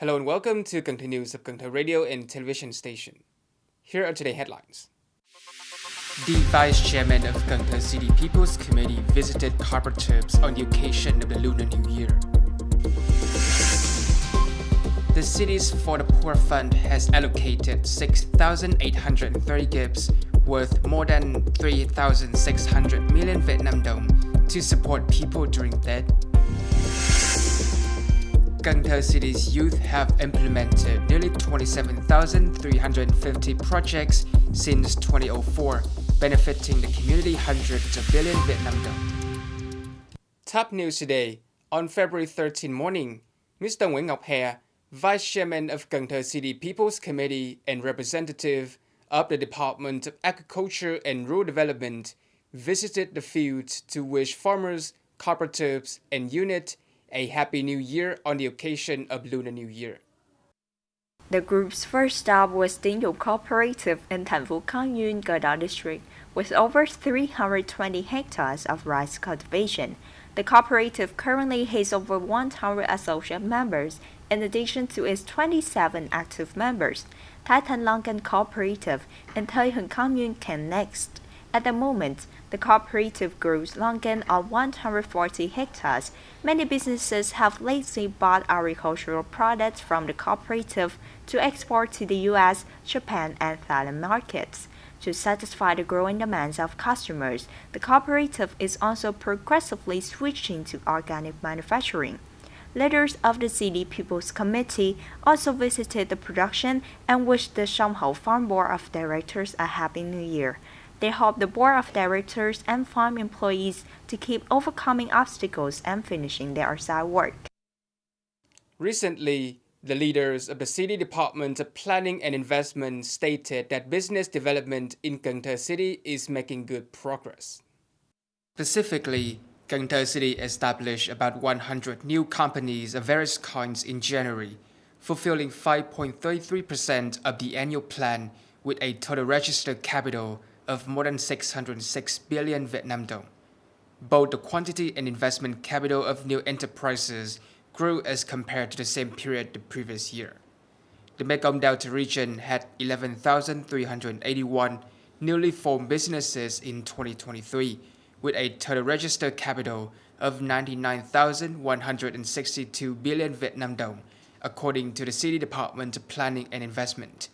Hello and welcome to Cần Thơ News of Cần Thơ Radio and Television Station. Here are today's headlines. The Vice Chairman of Cần Thơ City People's Committee visited cooperatives on the occasion of the Lunar New Year. The city's For the Poor Fund has allocated 6,830 gifts worth more than 3,600 million Vietnam dong to support people during Tết. Cần Thơ City's youth have implemented nearly 27,350 projects since 2004, benefiting the community hundreds of billion Vietnam dong. Top news today. On February 13 morning, Mr. Nguyễn Ngọc Hè, Vice Chairman of Cần Thơ City People's Committee and representative of the Department of Agriculture and Rural Development, visited the fields to wish farmers, cooperatives, and units a Happy New Year on the occasion of Lunar New Year. The group's first stop was Tây Đô Cooperative in Thành, Cần District, with over 320 hectares of rice cultivation. The cooperative currently has over 100 associate members, in addition to its 27 active members. Thanh Cooperative in Thời, came next. At the moment, the cooperative grows longan on 140 hectares. Many businesses have lately bought agricultural products from the cooperative to export to the US, Japan, and Thailand markets. To satisfy the growing demands of customers, the cooperative is also progressively switching to organic manufacturing. Leaders of the City People's Committee also visited the production and wished the Sông Hậu Farm Board of Directors a Happy New Year. They hope the Board of Directors and farm employees to keep overcoming obstacles and finishing their side work. Recently, the leaders of the City Department of Planning and Investment stated that business development in Cần Thơ City is making good progress. Specifically, Cần Thơ City established about 100 new companies of various kinds in January, fulfilling 5.33% of the annual plan with a total registered capital of more than 606 billion Vietnam dong. Both the quantity and investment capital of new enterprises grew as compared to the same period the previous year. The Mekong Delta region had 11,381 newly formed businesses in 2023, with a total registered capital of 99,162 billion Vietnam dong, according to the City Department of Planning and Investment.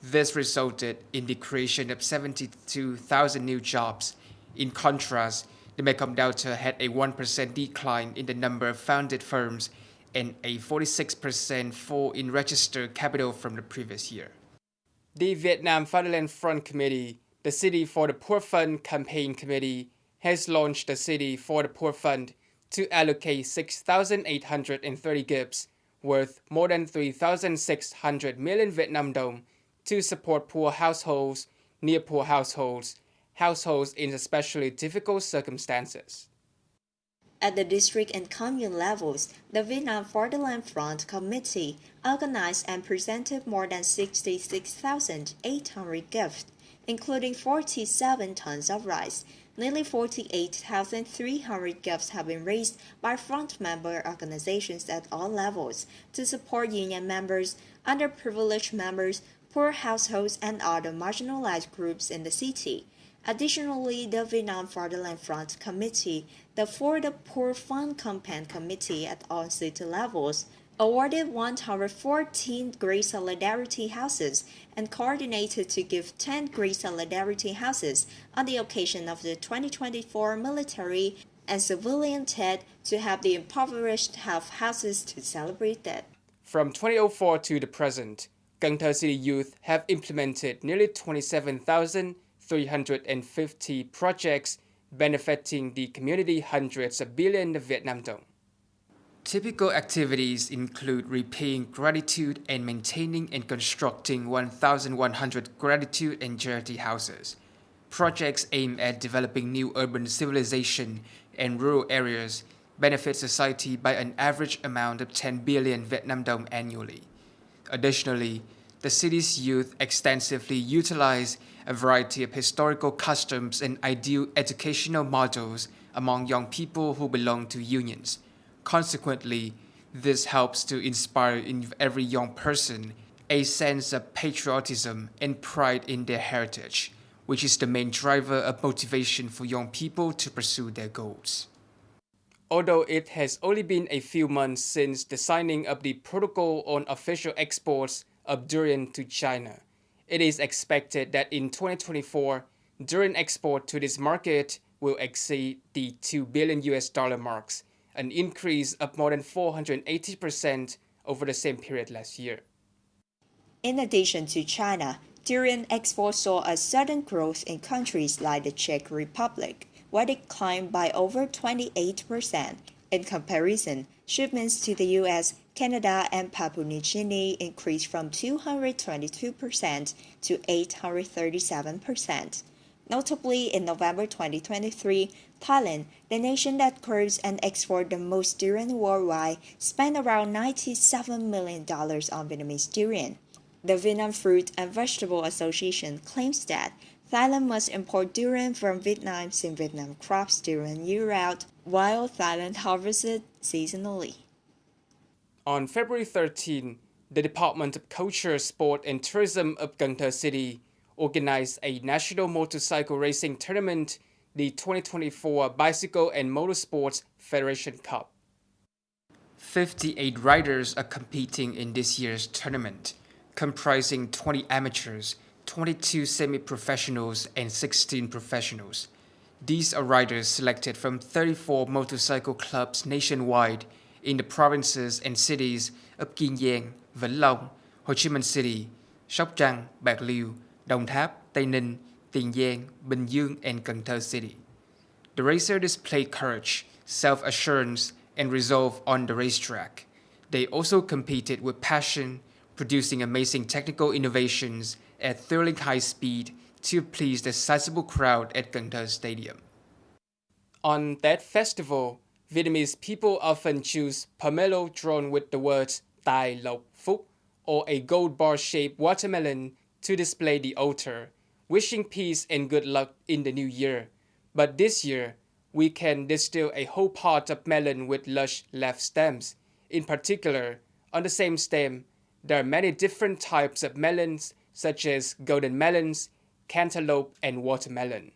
This resulted in the creation of 72,000 new jobs. In contrast, the Mekong Delta had a 1% decline in the number of founded firms and a 46% fall in registered capital from the previous year. The Vietnam Fatherland Front Committee, the City for the Poor Fund Campaign Committee, has launched the City for the Poor Fund to allocate 6,830 gifts worth more than 3,600 million Vietnam dong to support poor households, near poor households, households in especially difficult circumstances. At the district and commune levels, the Vietnam Fatherland Front Committee organized and presented more than 66,800 gifts, including 47 tons of rice. Nearly 48,300 gifts have been raised by front member organizations at all levels to support union members, underprivileged members, poor households, and other marginalized groups in the city. Additionally, the Vietnam Fatherland Front Committee, the For the Poor Fund Campaign Committee at all city levels, awarded 114 Great Solidarity Houses and coordinated to give 10 Great Solidarity Houses on the occasion of the 2024 military and civilian Tết to help the impoverished have houses to celebrate that. From 2004 to the present, Cần Thơ City youth have implemented nearly 27,350 projects benefiting the community hundreds of billions of Vietnam dong. Typical activities include repaying gratitude and maintaining and constructing 1,100 gratitude and charity houses. Projects aimed at developing new urban civilization and rural areas benefit society by an average amount of 10 billion Vietnam dong annually. Additionally, the city's youth extensively utilize a variety of historical customs and ideal educational models among young people who belong to unions. Consequently, This helps to inspire in every young person a sense of patriotism and pride in their heritage, which is the main driver of motivation for young people to pursue their goals. Although it has only been a few months since the signing of the protocol on official exports of durian to China, it is expected that in 2024, durian export to this market will exceed the $2 billion marks, an increase of more than 480% over the same period last year. In addition to China, durian exports saw a sudden growth in countries like the Czech Republic, where it climbed by over 28%. In comparison, shipments to the US, Canada, and Papua New Guinea increased from 222% to 837%. Notably, in November 2023, Thailand, the nation that grows and exports the most durian worldwide, spent around $97 million on Vietnamese durian. The Vietnam Fruit and Vegetable Association claims that Thailand must import durian from Vietnam since Vietnam crops durian year-round, while Thailand harvests it seasonally. On February 13, the Department of Culture, Sport and Tourism of Cần Thơ City organized a national motorcycle racing tournament, the 2024 Bicycle and Motorsports Federation Cup. 58 riders are competing in this year's tournament, comprising 20 amateurs, 22 semi-professionals, and 16 professionals. These are riders selected from 34 motorcycle clubs nationwide in the provinces and cities of Kiên Giang, Vĩnh Long, Ho Chi Minh City, Sóc Trăng, Bạc Liêu, Đồng Tháp, Tây Ninh, Tiền Giang, Bình Dương, and Cần Thơ City. The racers display courage, self-assurance, and resolve on the racetrack. They also competed with passion, producing amazing technical innovations at thrilling high speed to please the sizable crowd at Cần Thơ Stadium. On that festival, Vietnamese people often choose pomelo drawn with the words Tài Lộc Phúc or a gold bar-shaped watermelon to display the altar, wishing peace and good luck in the new year. But this year, we can distill a whole pot of melon with lush leaf stems. In particular, on the same stem, there are many different types of melons, such as golden melons, cantaloupe, and watermelon.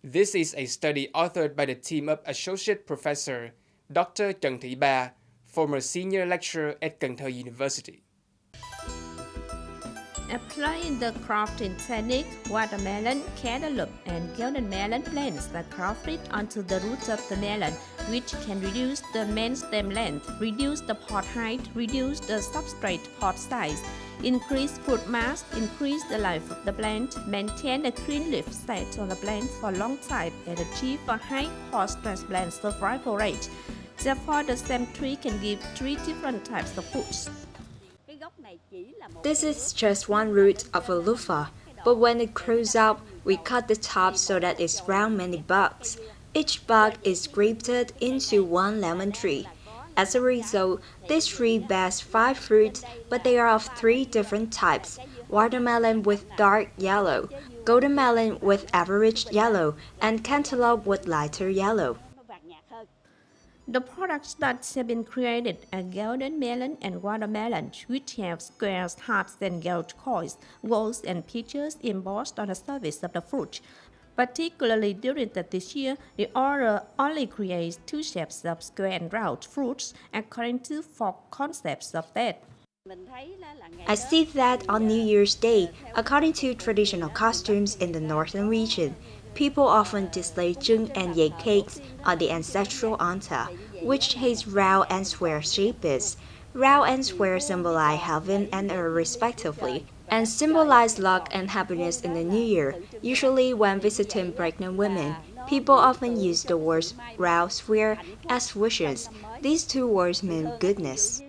This is a study authored by the team of Associate Professor Dr. Trần Thị Ba, former senior lecturer at Cần Thơ University. Applying the crafting technique, watermelon, cantaloupe, and golden melon plants are crafted onto the roots of the melon, which can reduce the main stem length, reduce the pot height, reduce the substrate pot size, increase fruit mass, increase the life of the plant, maintain the green leaf state on the plant for a long time, and achieve a high post-transplant survival rate. Therefore, the same tree can give 3 different types of fruits. This is just one root of a loofah, but when it grows up, we cut the top so that it sprouts many buds. Each bud is grafted into one lemon tree. As a result, this tree bears 5 fruits, but they are of 3 different types: watermelon with dark yellow, golden melon with average yellow, and cantaloupe with lighter yellow. The products that have been created are golden melon and watermelon, which have squares, hearts, and gold coins, golds, and pictures embossed on the surface of the fruit. Particularly during this year, the author only creates 2 shapes of square and round fruits according to 4 concepts of that. I see that on New Year's Day, according to traditional costumes in the northern region, people often display Chương and Nhật cakes on the ancestral altar, which has round and square shapes. Round and square symbolize heaven and earth respectively, and symbolize luck and happiness in the new year. Usually when visiting pregnant women, people often use the words round square as wishes. These 2 words mean goodness.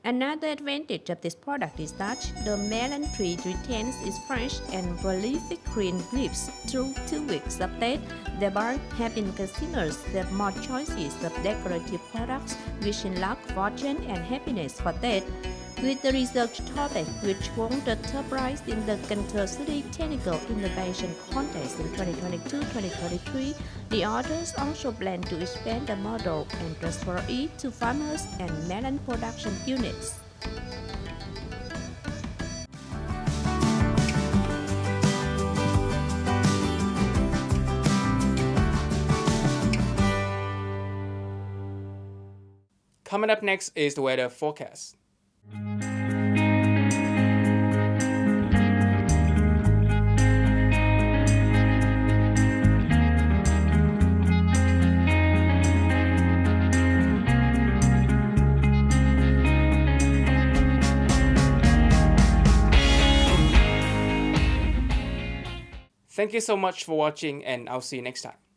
Another advantage of this product is that the melon tree retains its fresh and prolific green leaves through 2 weeks of that, thereby helping consumers have more choices of decorative products, wishing luck, fortune, and happiness for that. with the research topic which won the top prize in the Cần Thơ City Technical Innovation Contest in 2022-2023. The authors also plan to expand the model and transfer it to farmers and melon production units. Coming up next is the weather forecast. Thank you so much for watching, and I'll see you next time.